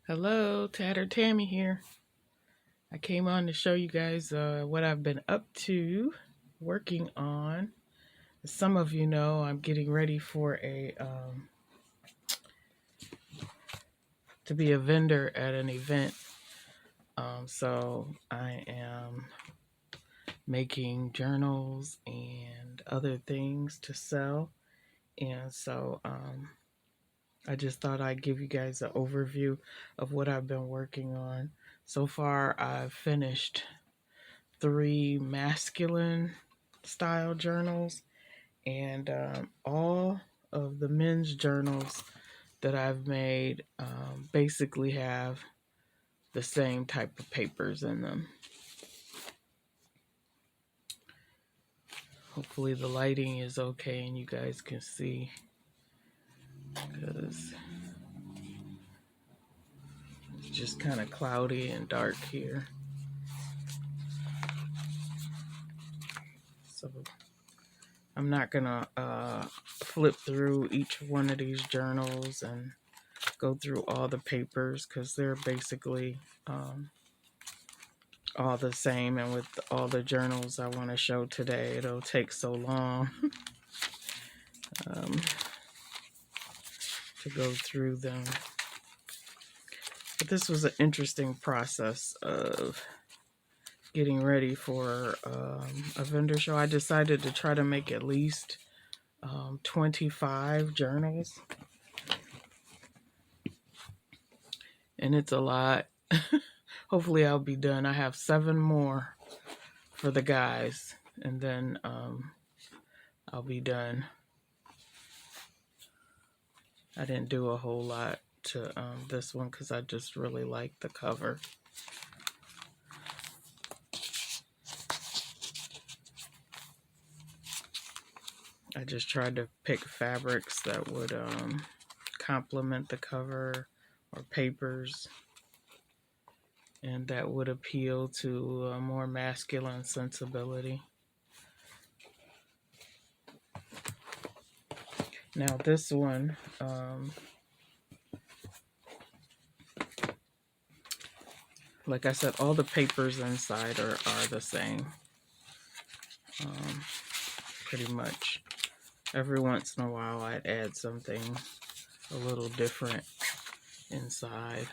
Hello, Tattered Tammy here. I came on to show you guys what I've been up to working on. As some of you know, I'm getting ready for to be a vendor at an event. So I am making journals and other things to sell. And so I just thought I'd give you guys an overview of what I've been working on. So far, I've finished 3 masculine style journals, and all of the men's journals that I've made basically have the same type of papers in them. Hopefully the lighting is okay and you guys can see, because it's just kind of cloudy and dark here. So I'm not gonna flip through each one of these journals and go through all the papers, because they're basically all the same, and with all the journals I want to show today, it'll take so long um, to go through them. But this was an interesting process of getting ready for a vendor show. I decided to try to make at least 25 journals, and it's a lot. Hopefully I'll be done. I have 7 more for the guys, and then I'll be done. I didn't do a whole lot to this one because I just really like the cover. I just tried to pick fabrics that would complement the cover, or papers, and that would appeal to a more masculine sensibility. Now this one, like I said, all the papers inside are the same, pretty much. Every once in a while I'd add something a little different inside.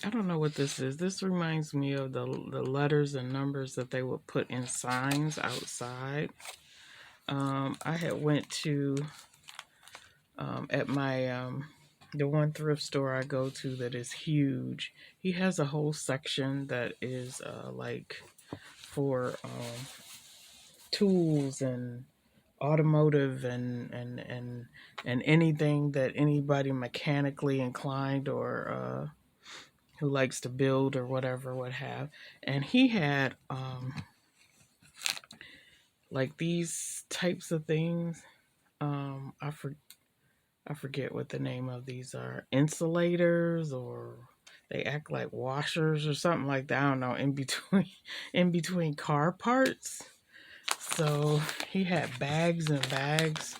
I don't know what this is. This reminds me of the letters and numbers that they would put in signs outside. I had went to, at my, the one thrift store I go to that is huge. He has a whole section that is like for tools and automotive and anything that anybody mechanically inclined or who likes to build or whatever would have. And he had like these types of things. I forget what the name of these are. Insulators, or they act like washers or something like that. I don't know, in between car parts. So he had bags and bags.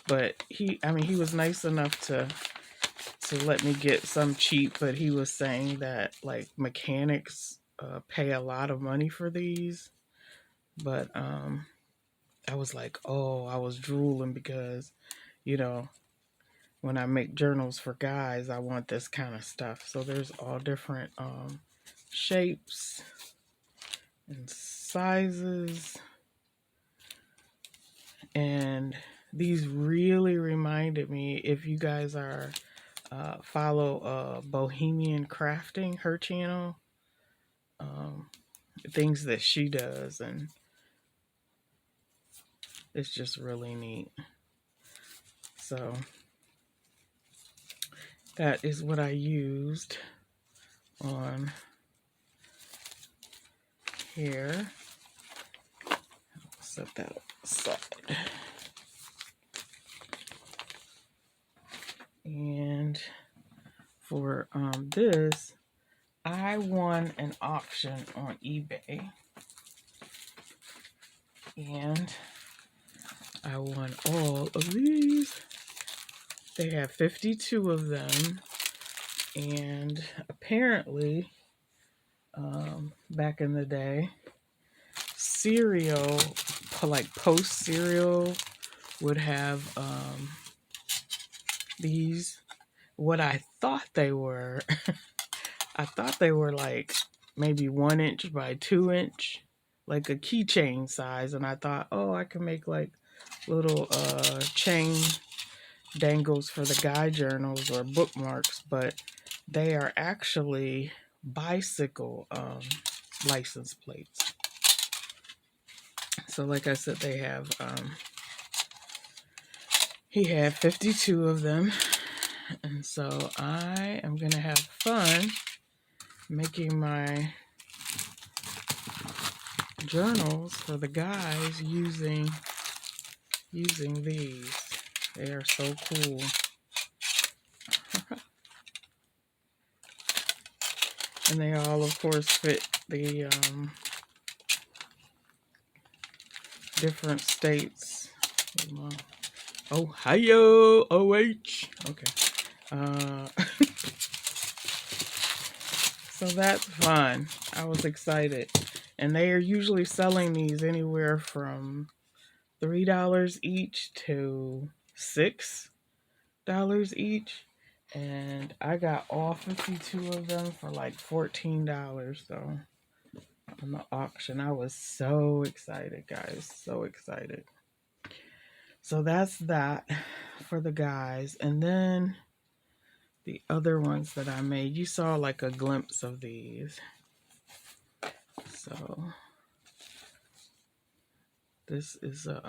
But he was nice enough to let me get some cheap, but he was saying that like mechanics pay a lot of money for these. But I was like, oh, I was drooling because, you know, when I make journals for guys, I want this kind of stuff. So there's all different shapes and sizes. And these really reminded me, if you guys are follow Bohemian Crafting, her channel, things that she does, and it's just really neat. So that is what I used on here. set that aside. And for this, I won an auction on eBay, and I won all of these. They have 52 of them, and apparently, back in the day, cereal, like Post cereal, would have these. What I thought they were, I thought they were like maybe 1 inch by 2 inch, like a keychain size, and I thought, oh, I can make like little chain dangles for the guide journals or bookmarks, but they are actually bicycle license plates. So like I said, they have he had 52 of them, and so I am gonna have fun making my journals for the guys using these. They are so cool. And they all, of course, fit the different states. Ohio, OH. Okay. So that's fun. I was excited. And they are usually selling these anywhere from $3 each to $6 each. And I got all 52 of them for like $14. So on the auction, I was so excited, guys. So excited. So that's that for the guys. And then the other ones that I made, you saw like a glimpse of these. So this is a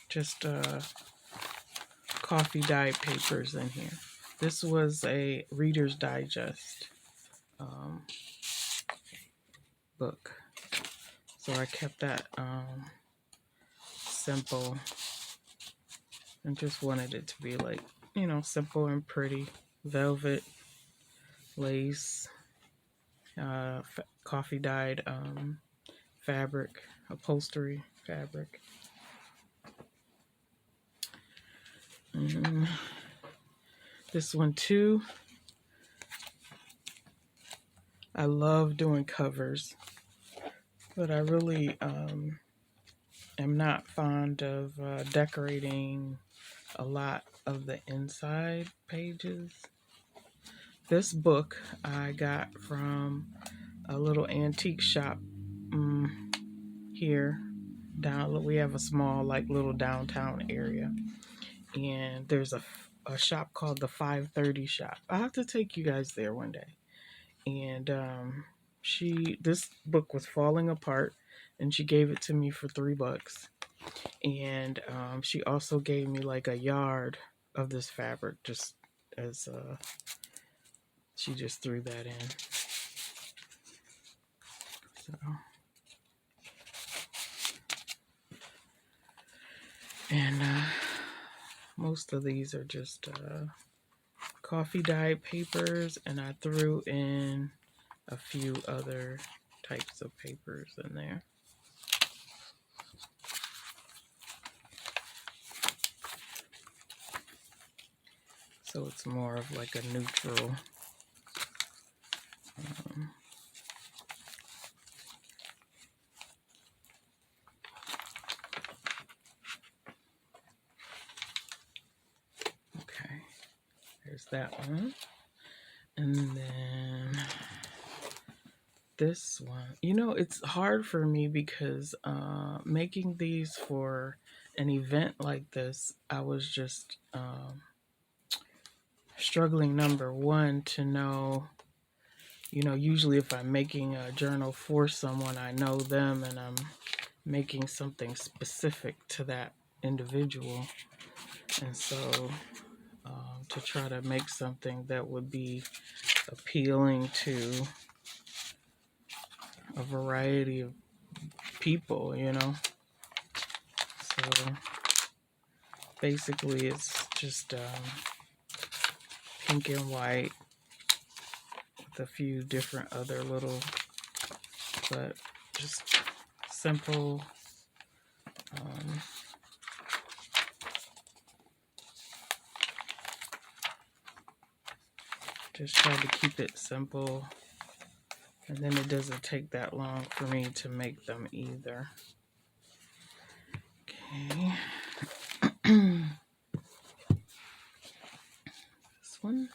just coffee dyed papers in here. This was a Reader's Digest book, so I kept that simple and just wanted it to be like, you know, simple and pretty. Velvet, lace, coffee dyed fabric, upholstery fabric. This one too, I love doing covers, but I really am not fond of decorating a lot of the inside pages. This book I got from a little antique shop here down. We have a small like little downtown area, and there's a shop called the 530 shop. I'll have to take you guys there one day. And this book was falling apart, and she gave it to me for $3. And she also gave me like a yard of this fabric, just as she just threw that in. So, and most of these are just coffee dyed papers, and I threw in a few other types of papers in there. So it's more of like a neutral okay, there's that one. And then this one, you know, it's hard for me because making these for an event like this, I was just struggling, number one, to know, you know, usually if I'm making a journal for someone, I know them and I'm making something specific to that individual. And so to try to make something that would be appealing to a variety of people, you know. So basically it's just pink and white with a few different other little, but just simple. Just try to keep it simple, and then it doesn't take that long for me to make them either. Okay. This one.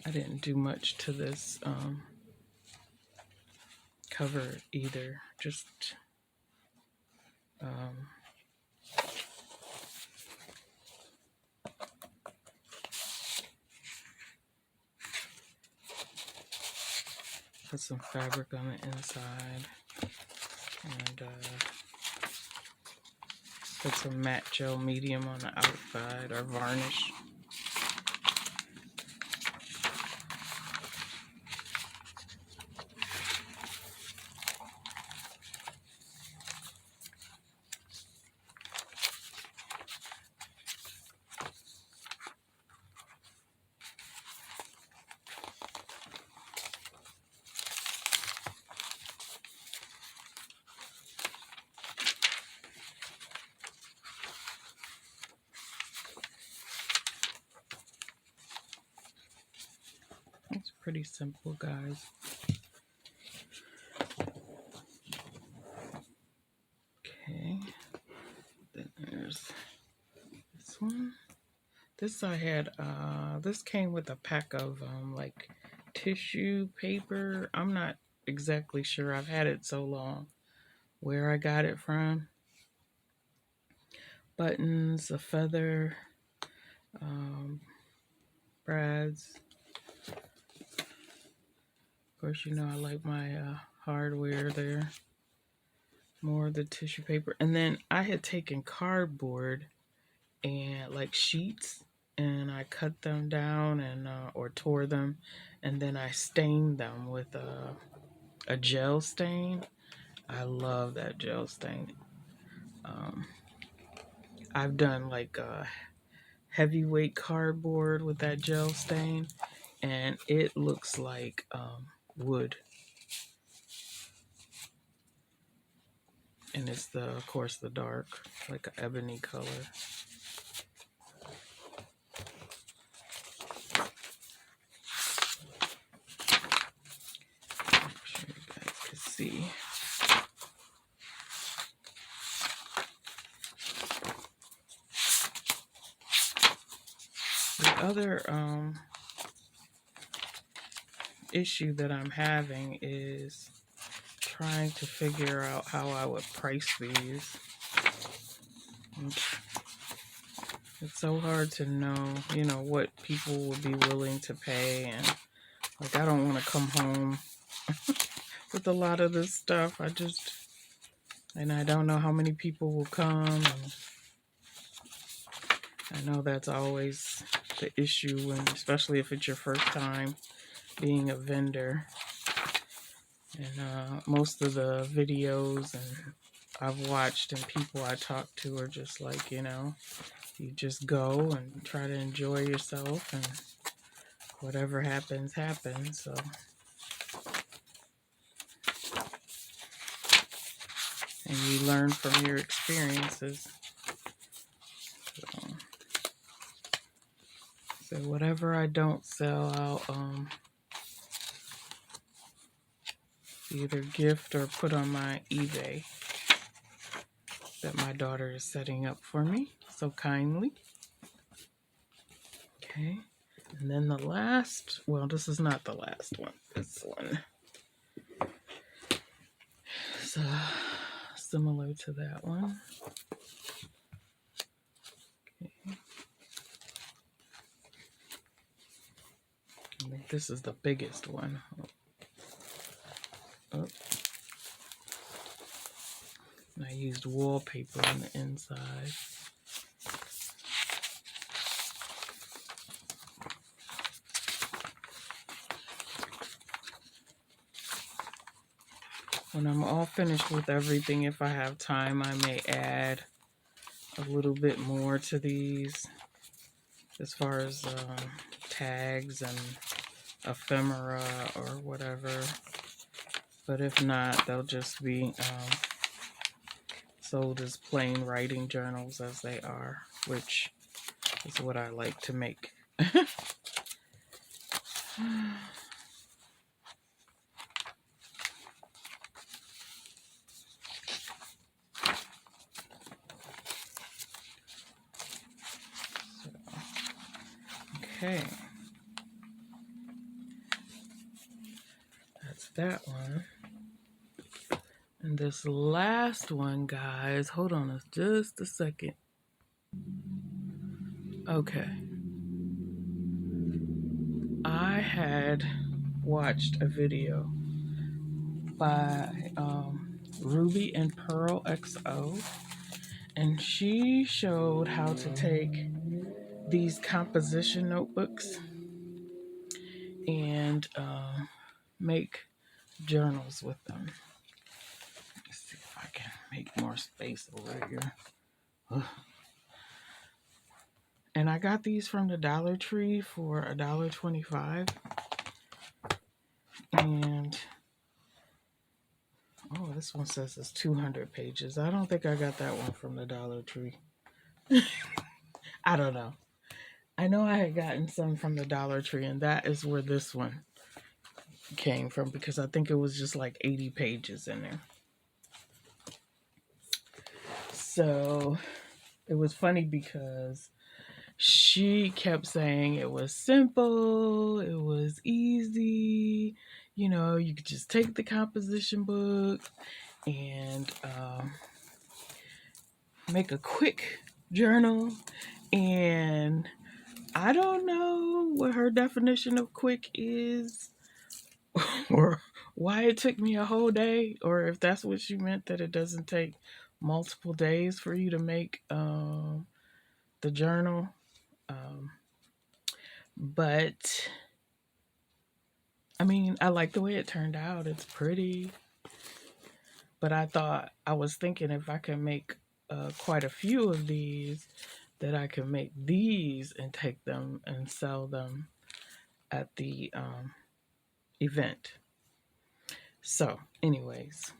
I didn't do much to this cover either. Just put some fabric on the inside and put some matte gel medium on the outside, or varnish. It's pretty simple, guys. Okay, then there's this one. This I had, this came with a pack of like tissue paper. I'm not exactly sure. I've had it so long where I got it from. Buttons, a feather, brads. Of course, you know I like my hardware there. More of the tissue paper. And then I had taken cardboard and like sheets, and I cut them down and or tore them, and then I stained them with a gel stain. I love that gel stain. I've done like heavyweight cardboard with that gel stain, and it looks like wood. And it's of course the dark, like an ebony color. I'm sure you guys can see. The other issue that I'm having is trying to figure out how I would price these. It's so hard to know, you know, what people will be willing to pay, and like I don't want to come home with a lot of this stuff. And I don't know how many people will come, and I know that's always the issue, when, especially if it's your first time being a vendor. And most of the videos and I've watched and people I talk to are just like, you know, you just go and try to enjoy yourself, and whatever happens, happens. So and you learn from your experiences. So whatever I don't sell, I'll either gift or put on my eBay that my daughter is setting up for me so kindly. Okay, and then the last, well, this is not the last one. This one is similar to that one. Okay. I think this is the biggest one. Oh. I used wallpaper on the inside. When I'm all finished with everything, if I have time, I may add a little bit more to these as far as tags and ephemera or whatever. But if not, they'll just be sold as plain writing journals as they are, which is what I like to make. Okay, that's that one. And this last one, guys, hold on just a second. Okay. I had watched a video by Ruby and Pearl XO, and she showed how to take these composition notebooks and make journals with them. Let's see if I can make more space over here. Ugh. And I got these from the Dollar Tree for $1.25. And oh, this one says it's 200 pages. I don't think I got that one from the Dollar Tree. I don't know. I know I had gotten some from the Dollar Tree, and that is where this one came from because I think it was just like 80 pages in there. So it was funny because she kept saying it was simple, it was easy, you know, you could just take the composition book and make a quick journal. And I don't know what her definition of quick is or why it took me a whole day, or if that's what she meant, that it doesn't take multiple days for you to make the journal. But I mean, I like the way it turned out. It's pretty. But I was thinking if I can make quite a few of these, that I can make these and take them and sell them at the event. So, anyways,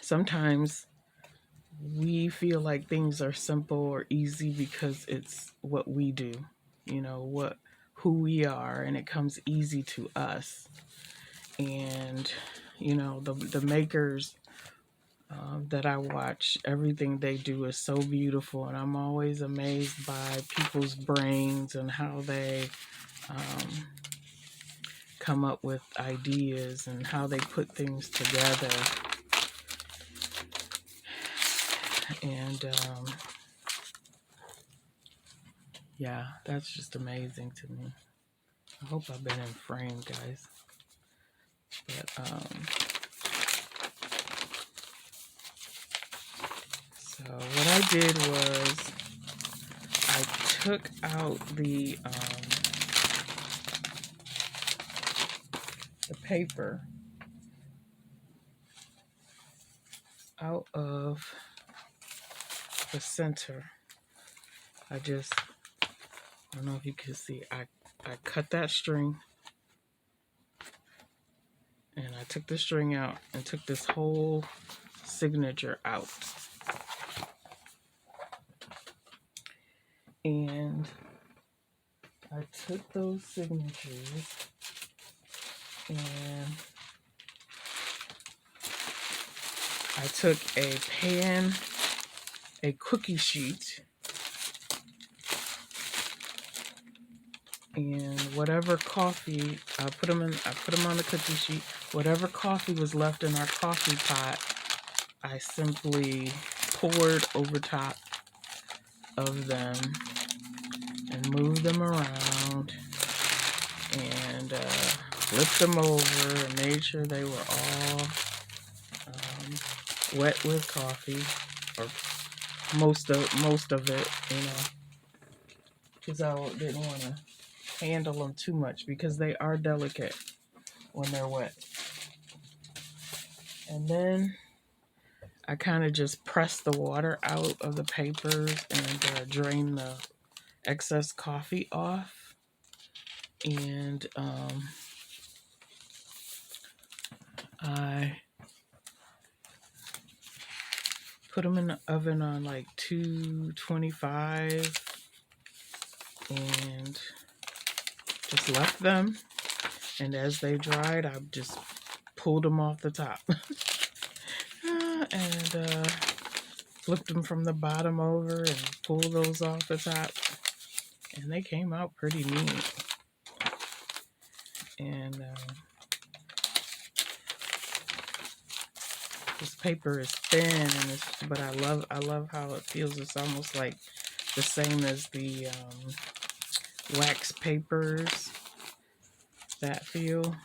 sometimes we feel like things are simple or easy because it's what we do, you know, who we are, and it comes easy to us. And you know, the makers that I watch, everything they do is so beautiful, and I'm always amazed by people's brains and how they come up with ideas and how they put things together. And yeah, that's just amazing to me. I hope I've been in frame, guys. But so what I did was I took out the paper out of the center. I don't know if you can see, I cut that string, and I took the string out and took this whole signature out. And I took those signatures and I took a cookie sheet, and whatever coffee, I put them on the cookie sheet. Whatever coffee was left in our coffee pot, I simply poured over top of them and moved them around and flipped them over and made sure they were all wet with coffee, or most of it, you know, because I didn't want to handle them too much because they are delicate when they're wet. And then I kind of just press the water out of the papers and drain the excess coffee off. And I put them in the oven on like 225 and just left them. And as they dried, I just pulled them off the top and flipped them from the bottom over and pulled those off the top. And they came out pretty neat. And this paper is thin, and but I love how it feels. It's almost like the same as the wax papers that feel.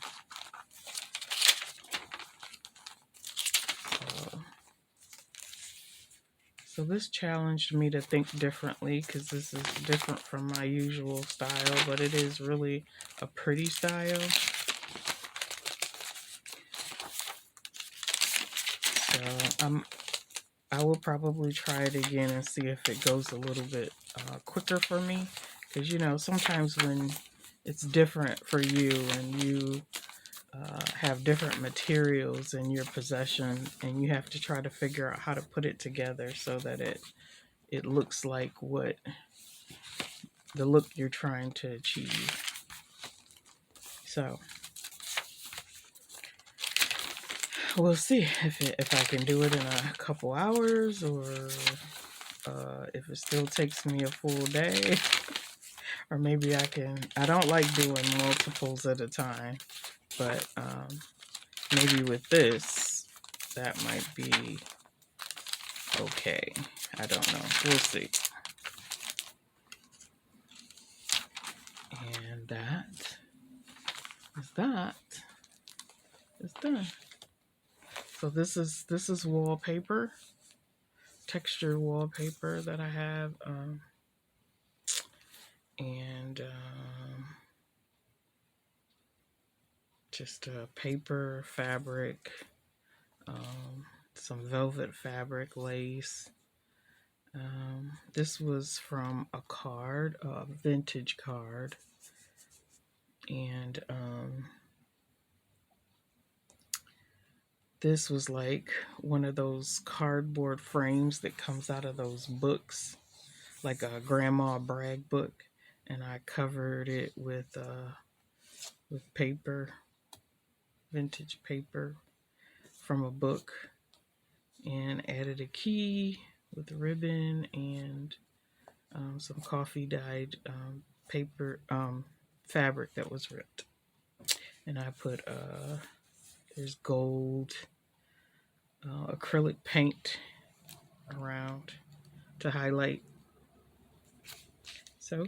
So this challenged me to think differently because this is different from my usual style, but it is really a pretty style. So I will probably try it again and see if it goes a little bit quicker for me. Because, you know, sometimes when it's different for you and you have different materials in your possession and you have to try to figure out how to put it together so that it looks like what the look you're trying to achieve. So we'll see if I can do it in a couple hours or if it still takes me a full day. Or maybe I don't like doing multiples at a time, but maybe with this, that might be okay. I don't know. We'll see. And that is done. So this is wallpaper, texture wallpaper that I have, and just paper, fabric, some velvet fabric, lace. This was from a card, a vintage card, and this was like one of those cardboard frames that comes out of those books, like a Grandma Bragg book, and I covered it with paper, vintage paper from a book, and added a key with a ribbon and some coffee dyed paper fabric that was ripped. And I put there's gold acrylic paint around to highlight. So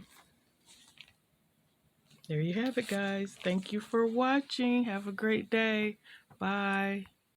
there you have it, guys. Thank you for watching. Have a great day. Bye.